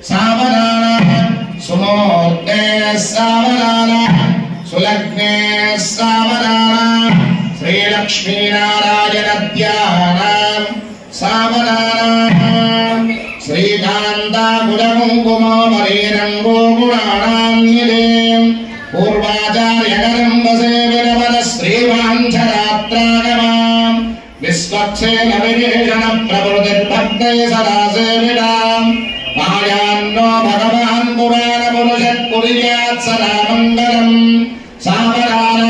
सावधान सुमूर्ते सावधान सुलग्ने सावधान श्री लक्ष्मी नारायण ध्यान सावधान श्रीकांता गुणकुंकुमो मरीरंगो गुणानान्यदे पूर्वाचार्यगरं वसे विरमद श्रीवाञ्छरात्रागमां विश्वक्षेण विभीषण प्रभृतिर्भक्तैः सदा सेविताम् मायान्नो भगवान् पुराण पुरुषः कुर्यात् सदा मङ्गलम् सावधान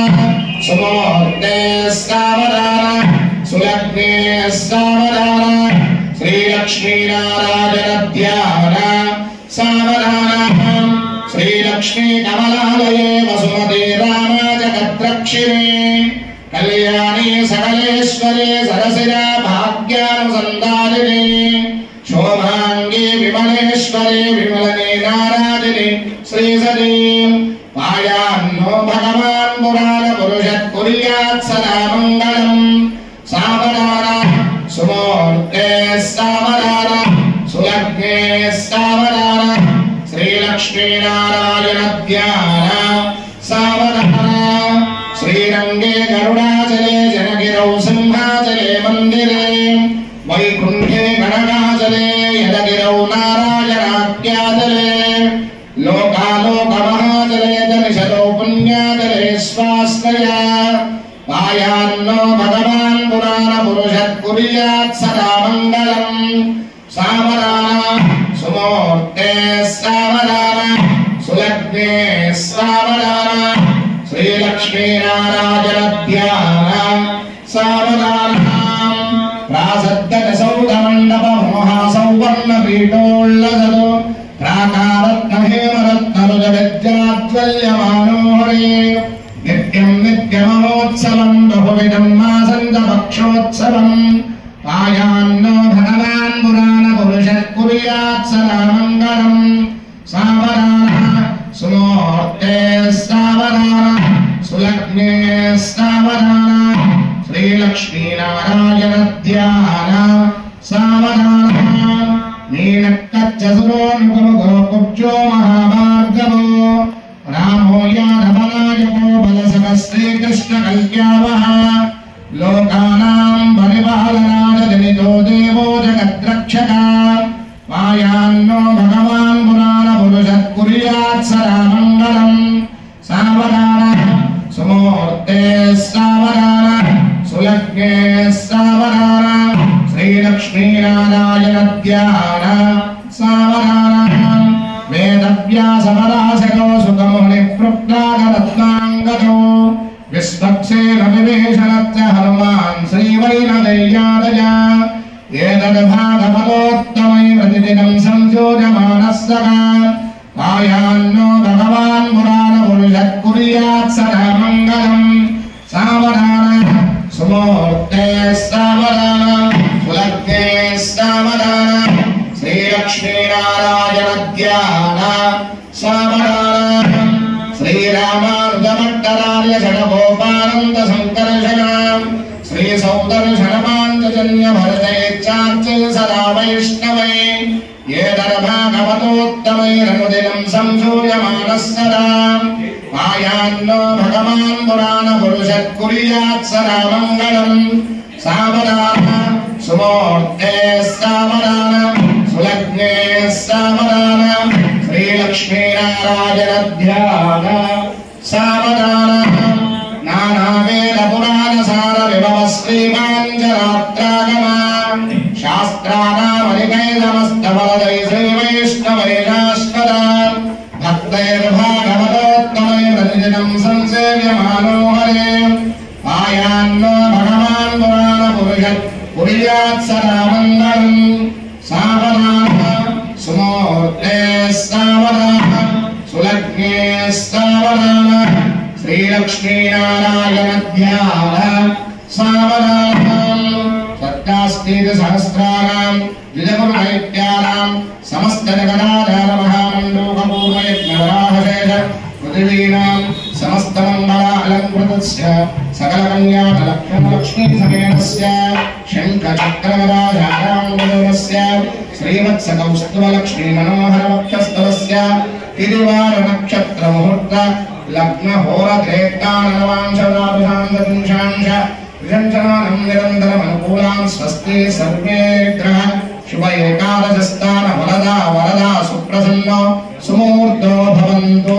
सुमूर्ते सावधान सुलग्ने सावधान श्रीलक्ष्मी नारायण ध्यान सावधान श्रीलक्ष्मी कमलालये वसुमती रामाजगद्रक्षिणे कल्याणी सकलेश्वरे सरसिरा भाग्यानुसन्धारिणे शोभांगे विमलेश्वरे विमलने नारायणे श्रीसदे पायान्नो भगवान् पुराण पुरुषः कुर्यात् सदा मङ्गलम् सावधान सुमूर्ते सावधान सुलग्ने सावधान श्रीलक्ष्मी नारायण ध्यान सावधान श्रीरंगे गरुडाचले जनगिरौ सिंहाचले मंदिरे वैकुंठे गणगाचले यदगिरौ नारायणाख्याचले लोकालोकमहाचले जनिषदौ पुण्याचले स्वास्थया पायान्नो भगवान् पुराण पुरुषः कुर्यात् सदा मङ्गलम् सावधान सुमूर्ते सावधान सुलग्ने सावधान श्रीलक्ष्मी नारायण ध्यान सावधान प्रासद्गत सौधमण्डप महासौवर्णपीठोल्लसतो प्राकारत्नहेमरत्नरुजविद्याज्वल्यमानो हरे नित्यं नित्यमहोत्सवं बहुविधं मासन्तपक्षोत्सवं पायान्नो भगवान् पुराण पुरुषः कुर्यात् सदा मङ्गलम् सावधान सुमूर्ते सावधान सुलग्ने सावधान श्रीलक्ष्मी नारायण ध्यान सावधान नीलकच्चसुरोन्मुखो कुब्जो महाभार्गवो रामो यादवनायको बलसः श्रीकृष्णकल्क्यावः लोकानां परिपालनाय जनितो देवो जगद्रक्षकः मायान्नो भगवान् पुराण पुरुषः कुर्यात् सदा मङ्गलम् सावधान सुमूर्ते सावधान सुलग्ने सावधान श्रीलक्ष्मी नारायण ध्यान सावधान वेदव्यासपराशरो सुखमुनिपृक्तागरत्नाङ्गजो विश्वक्सेन विभीषणस्य हनुमान् श्रीवैनदेयादय एतद्भागवतोत्तमै प्रतिदिनं संयोजमानः सखा पायान्नो भगवान् पुराण पुरुषः कुर्यात् सदा मङ्गलम् सावधान सुमूर्ते सावधान सुलग्ने सावधान श्रीलक्ष्मी नारायण ध्यान सावधान श्रीरामानुजभट्टरार्य षडगोपानन्द संकर्षणां श्रीसौदर्शनपाञ्चजन्य भरतैश्चार्चे सदा वैष्णवै एतद्भागवतोत्तमैरनुदिनं संसूयमानः सदा पायान्नो भगवान् पुराण पुरुषः कुर्यात् सदा मङ्गलम् सावधान सुमूर्ते सावधान सुलग्ने सावधान श्रीलक्ष्मी नारायण ध्यान सावधान नानावेद पुराण सार विभव श्रीवाञ्छरात्रागमा शास्त्राणामधिकैर्नमस्तवरदै श्रीवैष्णवैराष्टदा भक्तैर्भागवतोत्तमै प्रतिदिनं संसेव्यमानो हरे पायान्नो भगवान् पुराण पुरुषः कुर्यात् सदा मङ्गलम् सावधान सुमूर्ते सावधान सुलग्ने सावधान श्रीलक्ष्मी नारायण ध्यान सावधान सत्यास्तीत सहस्राणां द्विजगुणैत्यानां समस्त जगदाधार महामण्डूकपूर्वयज्ञवराहशेष पृथिवीनां समस्त मङ्गलालङ्कृतस्य सकलकन्यालक्ष्मी समेतस्य शङ्खचक्रगदाधारां श्रीवत्सकौस्तुभलक्ष्मी मनोहरवक्षस्थलस्य तिदिवार नक्षत्र मुहूर्त लग्न होरत्रेत्तानवांशदाशांश विजंचनानं निरन्तरमनुकूलां स्वस्ति सर्वे ग्रह शुभ एकादशस्थान वरदा वरदा सुप्रसन्नो सुमूर्तो भवन्तु।